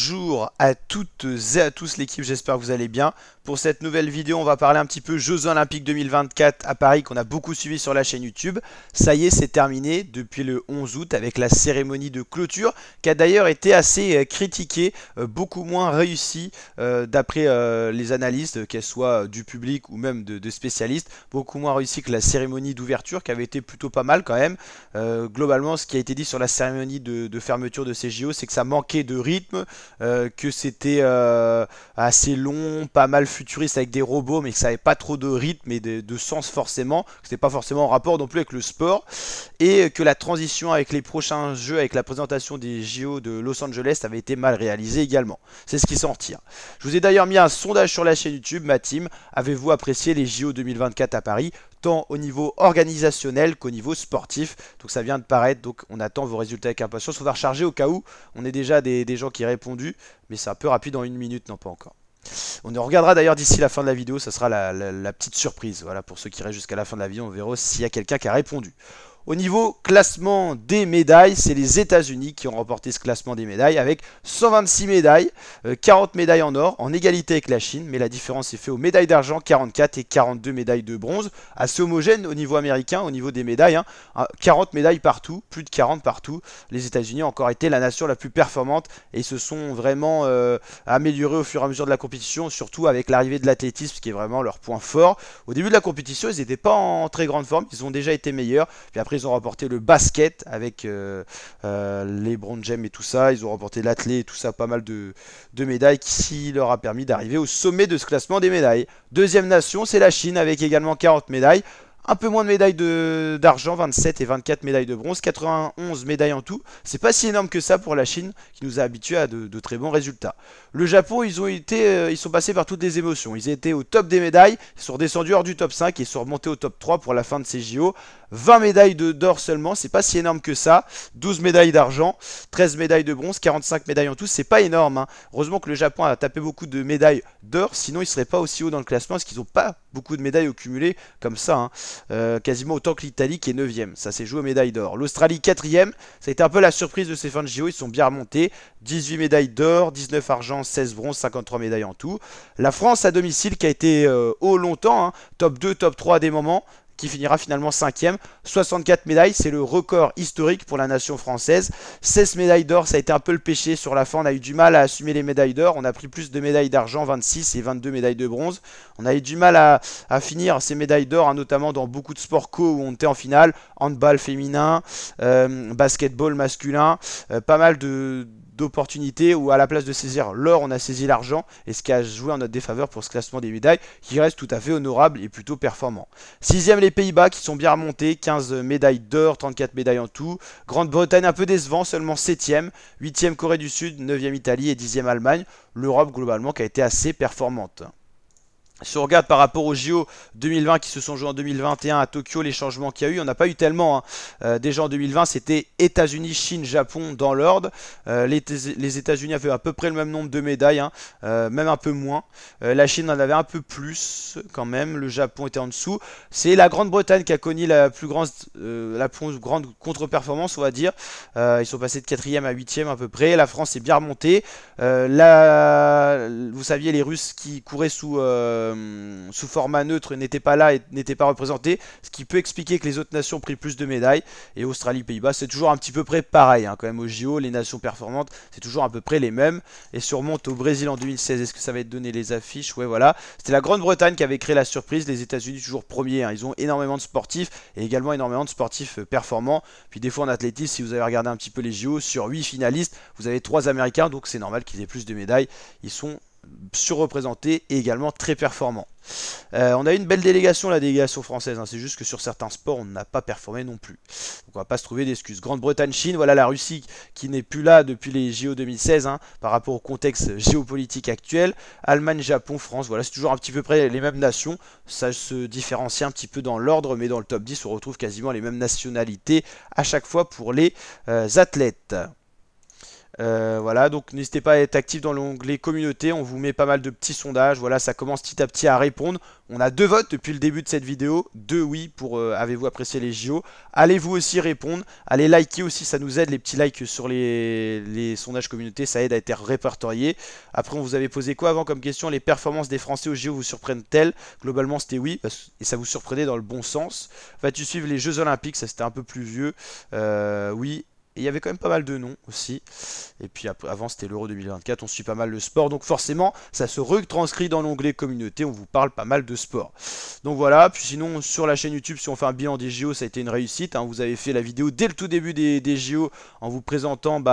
Bonjour à toutes et à tous l'équipe, j'espère que vous allez bien. Pour cette nouvelle vidéo, on va parler un petit peu Jeux Olympiques 2024 à Paris qu'on a beaucoup suivi sur la chaîne YouTube. Ça y est, c'est terminé depuis le 11 août avec la cérémonie de clôture qui a d'ailleurs été assez critiquée, beaucoup moins réussie d'après les analystes, qu'elles soient du public ou même de spécialistes, beaucoup moins réussie que la cérémonie d'ouverture qui avait été plutôt pas mal quand même. Globalement, ce qui a été dit sur la cérémonie de fermeture de ces JO, c'est que ça manquait de rythme, que c'était assez long, pas mal futuriste avec des robots, mais que ça n'avait pas trop de rythme et de sens forcément, que c'était pas forcément en rapport non plus avec le sport, et que la transition avec les prochains jeux, avec la présentation des JO de Los Angeles, avait été mal réalisée également. C'est ce qui s'en retire. Je vous ai d'ailleurs mis un sondage sur la chaîne YouTube, ma team. Avez-vous apprécié les JO 2024 à Paris, tant au niveau organisationnel qu'au niveau sportif? Donc ça vient de paraître, donc on attend vos résultats avec impatience. On va recharger au cas où on ait déjà des gens qui ont répondu, mais c'est un peu rapide en une minute, non pas encore. On regardera d'ailleurs d'ici la fin de la vidéo, ça sera la petite surprise. Voilà, pour ceux qui restent jusqu'à la fin de la vidéo, on verra s'il y a quelqu'un qui a répondu. Au niveau classement des médailles, c'est les États-Unis qui ont remporté ce classement des médailles avec 126 médailles, 40 médailles en or, en égalité avec la Chine, mais la différence est faite aux médailles d'argent, 44 et 42 médailles de bronze, assez homogène au niveau américain, au niveau des médailles, 40 médailles partout, plus de 40 partout. Les États-Unis ont encore été la nation la plus performante et se sont vraiment améliorés au fur et à mesure de la compétition, surtout avec l'arrivée de l'athlétisme qui est vraiment leur point fort. Au début de la compétition, ils n'étaient pas en très grande forme, ils ont déjà été meilleurs, puis après ils ont remporté le basket avec les LeBron James et tout ça. Ils ont remporté l'athlé et tout ça, pas mal de médailles qui leur a permis d'arriver au sommet de ce classement des médailles. Deuxième nation, c'est la Chine avec également 40 médailles. Un peu moins de médailles d'argent, 27 et 24 médailles de bronze, 91 médailles en tout. C'est pas si énorme que ça pour la Chine, qui nous a habitués à de très bons résultats. Le Japon, ils sont passés par toutes les émotions. Ils étaient au top des médailles, ils sont redescendus hors du top 5 et sont remontés au top 3 pour la fin de ces JO. 20 médailles d'or seulement, c'est pas si énorme que ça. 12 médailles d'argent, 13 médailles de bronze, 45 médailles en tout, c'est pas énorme, hein. Heureusement que le Japon a tapé beaucoup de médailles d'or, sinon ils seraient pas aussi haut dans le classement, parce qu'ils n'ont pas beaucoup de médailles accumulées comme ça, hein. Quasiment autant que l'Italie qui est 9ème. Ça s'est joué aux médailles d'or. L'Australie 4ème. Ça a été un peu la surprise de ces fins de JO. Ils sont bien remontés. 18 médailles d'or, 19 argent, 16 bronze, 53 médailles en tout. La France à domicile qui a été haut longtemps, hein. Top 2, top 3 à des moments, qui finira finalement 5ème. 64 médailles, c'est le record historique pour la nation française. 16 médailles d'or, ça a été un peu le péché sur la fin. On a eu du mal à assumer les médailles d'or. On a pris plus de médailles d'argent, 26 et 22 médailles de bronze. On a eu du mal à finir ces médailles d'or, hein, notamment dans beaucoup de sports co où on était en finale. Handball féminin, basketball masculin, pas mal d'opportunités où à la place de saisir l'or, on a saisi l'argent, et ce qui a joué en notre défaveur pour ce classement des médailles qui reste tout à fait honorable et plutôt performant. 6ème les Pays-Bas qui sont bien remontés, 15 médailles d'or, 34 médailles en tout. Grande-Bretagne un peu décevant, seulement 7ème. 8ème Corée du Sud, 9ème Italie et 10ème Allemagne. L'Europe globalement qui a été assez performante. Si on regarde par rapport aux JO 2020 qui se sont joués en 2021 à Tokyo, les changements qu'il y a eu, on n'a pas eu tellement, hein. Déjà en 2020, c'était États-Unis, Chine, Japon dans l'ordre. Les États-Unis avaient à peu près le même nombre de médailles, hein, même un peu moins. La Chine en avait un peu plus quand même. Le Japon était en dessous. C'est la Grande-Bretagne qui a connu la plus grande contre-performance, on va dire. Ils sont passés de 4ème à 8ème à peu près. La France est bien remontée. Vous saviez, les Russes qui couraient sous format neutre n'étaient pas là et n'étaient pas représentés, ce qui peut expliquer que les autres nations ont pris plus de médailles. Et Australie, Pays-Bas, c'est toujours un petit peu près pareil, hein, quand même. Au JO, les nations performantes, c'est toujours à peu près les mêmes. Et si on remonte au Brésil en 2016, est-ce que ça va être donné les affiches? Ouais, voilà. C'était la Grande-Bretagne qui avait créé la surprise. Les États-Unis toujours premiers, hein. Ils ont énormément de sportifs et également énormément de sportifs performants. Puis des fois en athlétisme, si vous avez regardé un petit peu les JO, sur 8 finalistes, vous avez 3 Américains, donc c'est normal qu'ils aient plus de médailles. Ils sont surreprésentés et également très performants. On a eu une belle délégation, la délégation française, hein. C'est juste que sur certains sports on n'a pas performé non plus, donc on va pas se trouver d'excuses. Grande-Bretagne, Chine, voilà la Russie qui n'est plus là depuis les JO 2016, hein, par rapport au contexte géopolitique actuel. Allemagne, Japon, France, voilà, c'est toujours un petit peu près les mêmes nations. Ça se différencie un petit peu dans l'ordre, mais dans le top 10 on retrouve quasiment les mêmes nationalités à chaque fois pour les athlètes. Voilà, donc n'hésitez pas à être actif dans l'onglet communauté, on vous met pas mal de petits sondages, voilà, ça commence petit à petit à répondre. On a 2 votes depuis le début de cette vidéo, 2 oui pour avez-vous apprécié les JO. Allez vous aussi répondre, allez liker aussi, ça nous aide, les petits likes sur les sondages communauté, ça aide à être répertorié. Après on vous avait posé quoi avant comme question, les performances des Français aux JO vous surprennent-elles? Globalement c'était oui, et ça vous surprenait dans le bon sens. Vas-tu suivre les Jeux Olympiques? Ça c'était un peu plus vieux, oui. Et il y avait quand même pas mal de noms aussi. Et puis avant c'était l'Euro 2024, on suit pas mal le sport. Donc forcément, ça se retranscrit dans l'onglet communauté, on vous parle pas mal de sport. Donc voilà, puis sinon sur la chaîne YouTube, si on fait un bilan des JO, ça a été une réussite. Hein. Vous avez fait la vidéo dès le tout début des JO en vous présentant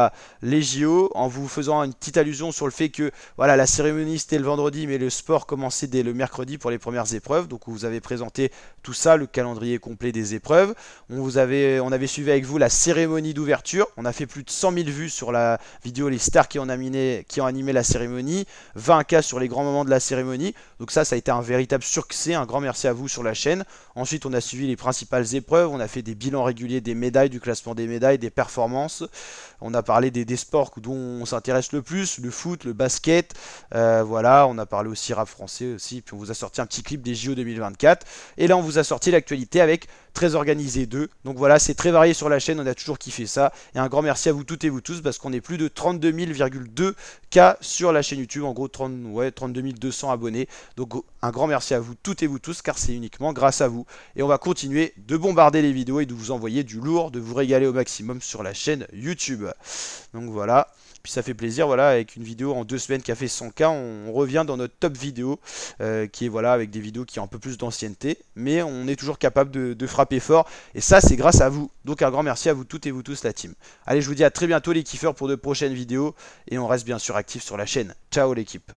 les JO, en vous faisant une petite allusion sur le fait que voilà, la cérémonie c'était le vendredi, mais le sport commençait dès le mercredi pour les premières épreuves. Donc vous avez présenté tout ça, le calendrier complet des épreuves. On avait suivi avec vous la cérémonie d'ouverture. On a fait plus de 100 000 vues sur la vidéo les stars qui ont animé la cérémonie, 20K sur les grands moments de la cérémonie. Donc ça a été un véritable succès, un grand merci à vous sur la chaîne. Ensuite on a suivi les principales épreuves, on a fait des bilans réguliers des médailles, du classement des médailles, des performances. On a parlé des sports dont on s'intéresse le plus, le foot, le basket, voilà, on a parlé aussi rap français aussi, puis on vous a sorti un petit clip des JO 2024. Et là on vous a sorti l'actualité avec Très Organisé 2. Donc voilà, c'est très varié sur la chaîne, on a toujours kiffé ça. Et un grand merci à vous toutes et vous tous parce qu'on est plus de 32 000,2 K sur la chaîne YouTube, en gros 32 200 abonnés. Donc un grand merci à vous toutes et vous tous car c'est uniquement grâce à vous. Et on va continuer de bombarder les vidéos et de vous envoyer du lourd, de vous régaler au maximum sur la chaîne YouTube. Donc voilà. Puis ça fait plaisir, voilà, avec une vidéo en 2 semaines qui a fait 100K, on revient dans notre top vidéo, qui est voilà, avec des vidéos qui ont un peu plus d'ancienneté, mais on est toujours capable de frapper fort, et ça c'est grâce à vous. Donc un grand merci à vous toutes et vous tous la team. Allez, je vous dis à très bientôt les kiffeurs pour de prochaines vidéos, et on reste bien sûr actifs sur la chaîne. Ciao l'équipe.